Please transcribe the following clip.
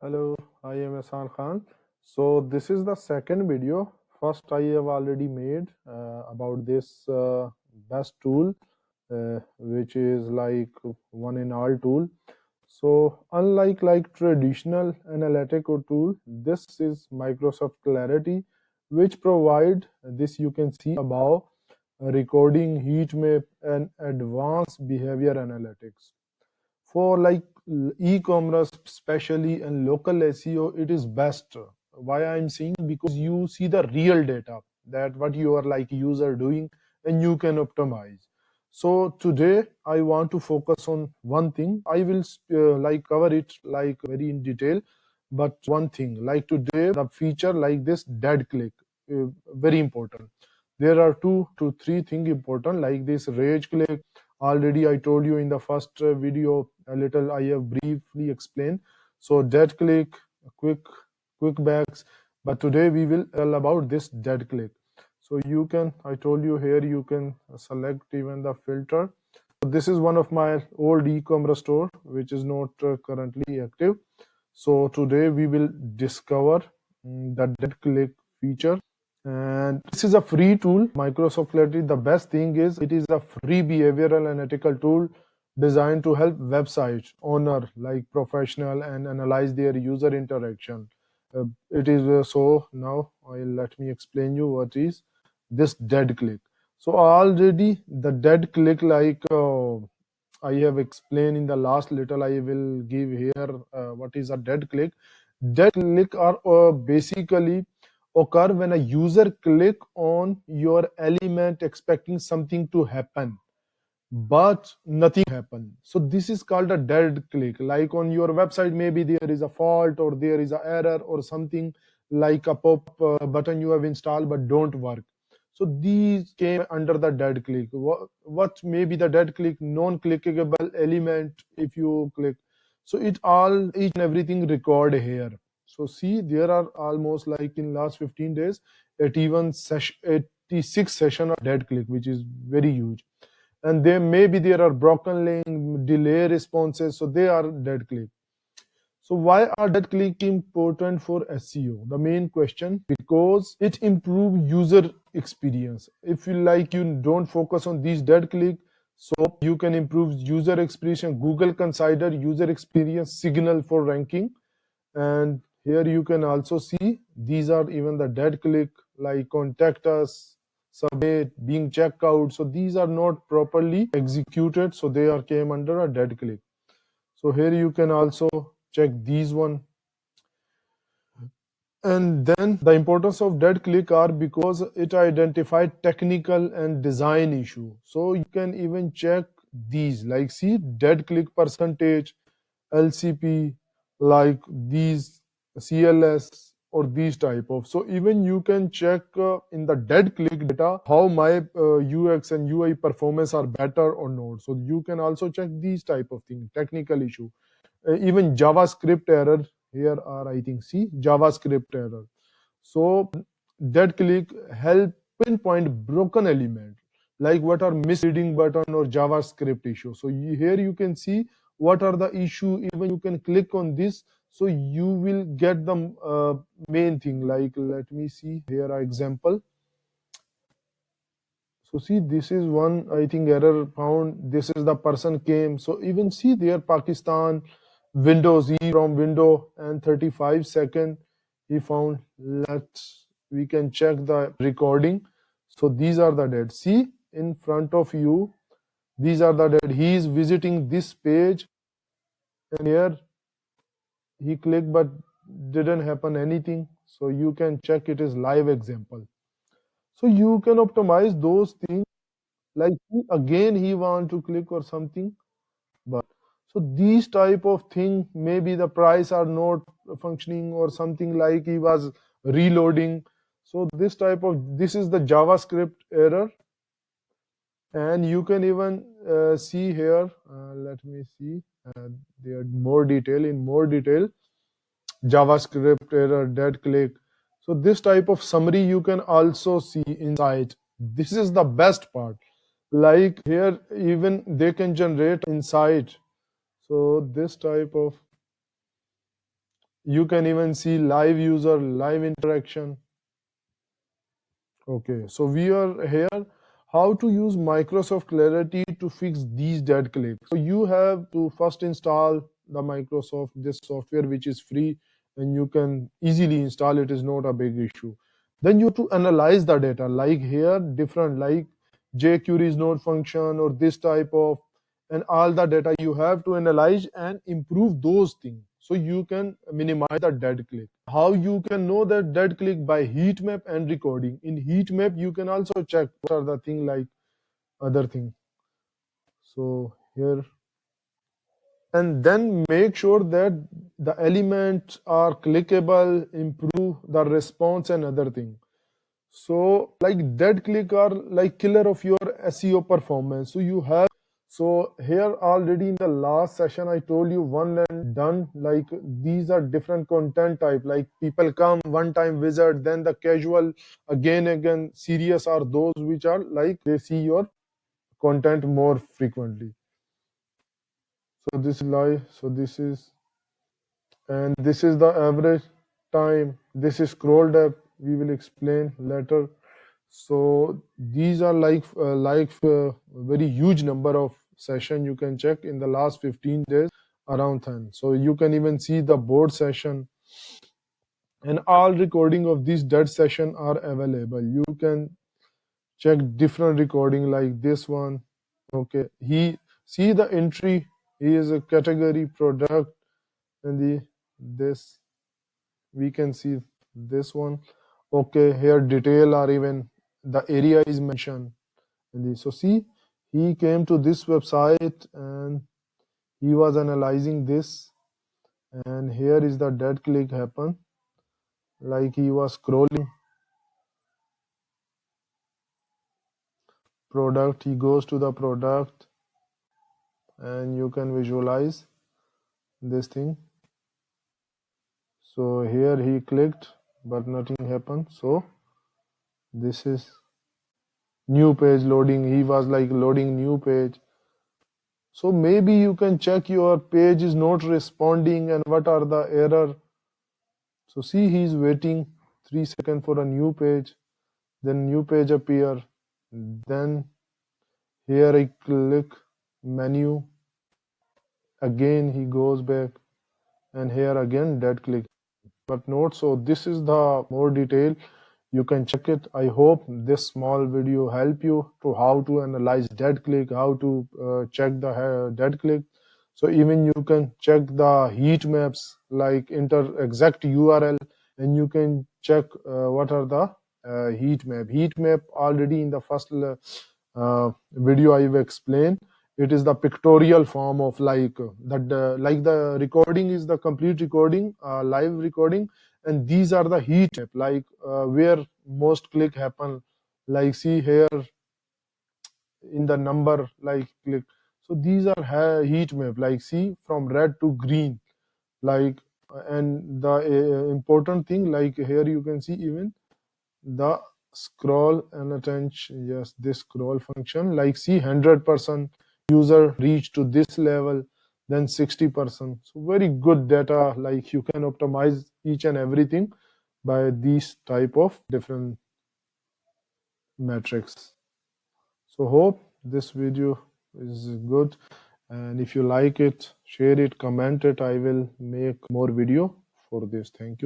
Hello, I am Hasan Khan. So this is the second video. First, I have already made about this best tool, which is like one in all tool. So unlike like traditional analytical tool, this is Microsoft Clarity, which provide this you can see above recording, heat map, and advanced behavior analytics for like e-commerce especially and local SEO. It is best. Why I'm saying, because you see the real data that what you are like user doing and you can optimize. So today I want to focus on one thing. I will like cover it like very in detail, but one thing like today the feature like this dead click, very important. There are two to three things important like this rage click. Already I told you in the first video a little, I have briefly explained. So dead click, quick quick backs, but today we will tell about this dead click. So you can, I told you here you can select even the filter. So this is one of my old e-commerce store which is not currently active. So today we will discover the dead click feature, and this is a free tool, Microsoft Clarity. The best thing is it is a free behavioral analytical tool designed to help website owner like professional and analyze their user interaction. It is so now let me explain you what is this dead click. So already the dead click like I have explained in the last little, I will give here what is a dead click. Dead click are basically occur when a user click on your element expecting something to happen, but nothing happen. So this is called a dead click. Like on your website, maybe there is a fault or there is an error or something like a pop button you have installed but don't work. So these came under the dead click. What may be the dead click? Non-clickable element if you click. So it all each and everything record here. So see, there are almost like in last 15 days, 81 session, 86 session of dead click, which is very huge. And there are broken link, delay responses, so they are dead click. So why are dead click important for SEO? The main question, because it improve user experience. If you like, you don't focus on these dead click, so you can improve user experience. Google consider user experience signal for ranking. And here you can also see these are even the dead click like contact us, submit, being checked out. So these are not properly executed, so they are came under a dead click. So here you can also check these one. And then the importance of dead click are because it identified technical and design issue. So you can even check these like see dead click percentage, LCP, like these CLS or these type of. So even you can check in the dead click data how my UX and UI performance are better or not. So you can also check these type of thing, technical issue. Even JavaScript error here are, I think, see JavaScript error. So dead click help pinpoint broken element like what are misreading button or JavaScript issue. So here you can see what are the issue. Even you can click on this, so you will get the main thing. Like let me see here a example. So see, this is one, I think, error found. This is the person came. So even see there, Pakistan, Windows E from window and 35 second he found. We can check the recording. So these are the dead. See in front of you, these are the dead. He is visiting this page and here he clicked but didn't happen anything. So you can check it is live example. So you can optimize those things. Like again he want to click or something, but so these type of thing, maybe the price are not functioning or something, like he was reloading. So this type of, this is the JavaScript error. And you can even see here, let me see there more detail, in more detail, JavaScript error, dead click. So this type of summary you can also see inside. This is the best part. Like here, even they can generate insight. So this type of, you can even see live user, live interaction. Okay, so we are here how to use Microsoft Clarity to fix these dead clicks. So you have to first install the Microsoft this software, which is free and you can easily install it, is not a big issue. Then you have to analyze the data, like here different like jQuery is not function or this type of, and all the data you have to analyze and improve those things so you can minimize the dead click. How you can know that dead click? By heat map and recording. In heat map you can also check what are the thing like other thing. So here, and then make sure that the elements are clickable, improve the response and other thing. So like dead click are like killer of your SEO performance. So you have, so here already in the last session I told you one and done, like these are different content type, like people come one time visit, then the casual again serious are those which are like they see your content more frequently. So this is live, so this is, and this is the average time, this is scroll depth, we will explain later. So these are like very huge number of session you can check in the last 15 days, around 10. So you can even see the board session, and all recording of these dead session are available. You can check different recording like this one. Okay, he see the entry, he is a category product, and the this we can see this one. Okay, here detail or even the area is mentioned in this. So see, he came to this website and he was analyzing this, and here is the dead click happen, like he was scrolling product, he goes to the product and you can visualize this thing. So here he clicked but nothing happened. So this is new page loading, he was like loading new page. So maybe you can check your page is not responding and what are the error. So see, he's waiting 3 seconds for a new page, then new page appear, then here I click menu, again he goes back, and here again dead click. But note, so this is the more detail, you can check it. I hope this small video help you to how to analyze dead click, how to check the dead click. So even you can check the heat maps, like enter exact URL, and you can check what are the heat map. Heat map already in the first video I've explained. It is the pictorial form of like that. Like the recording is the complete recording, live recording, and these are the heat map, like where most click happen. Like see here in the number like click. So these are heat map, like see from red to green, like and the important thing, like here you can see even the scroll and attention. Yes, this scroll function, like see 100% user reach to this level, then 60%. So very good data, like you can optimize each and everything by these type of different metrics. So hope this video is good, and if you like it, share it, comment it. I will make more video for this. Thank you.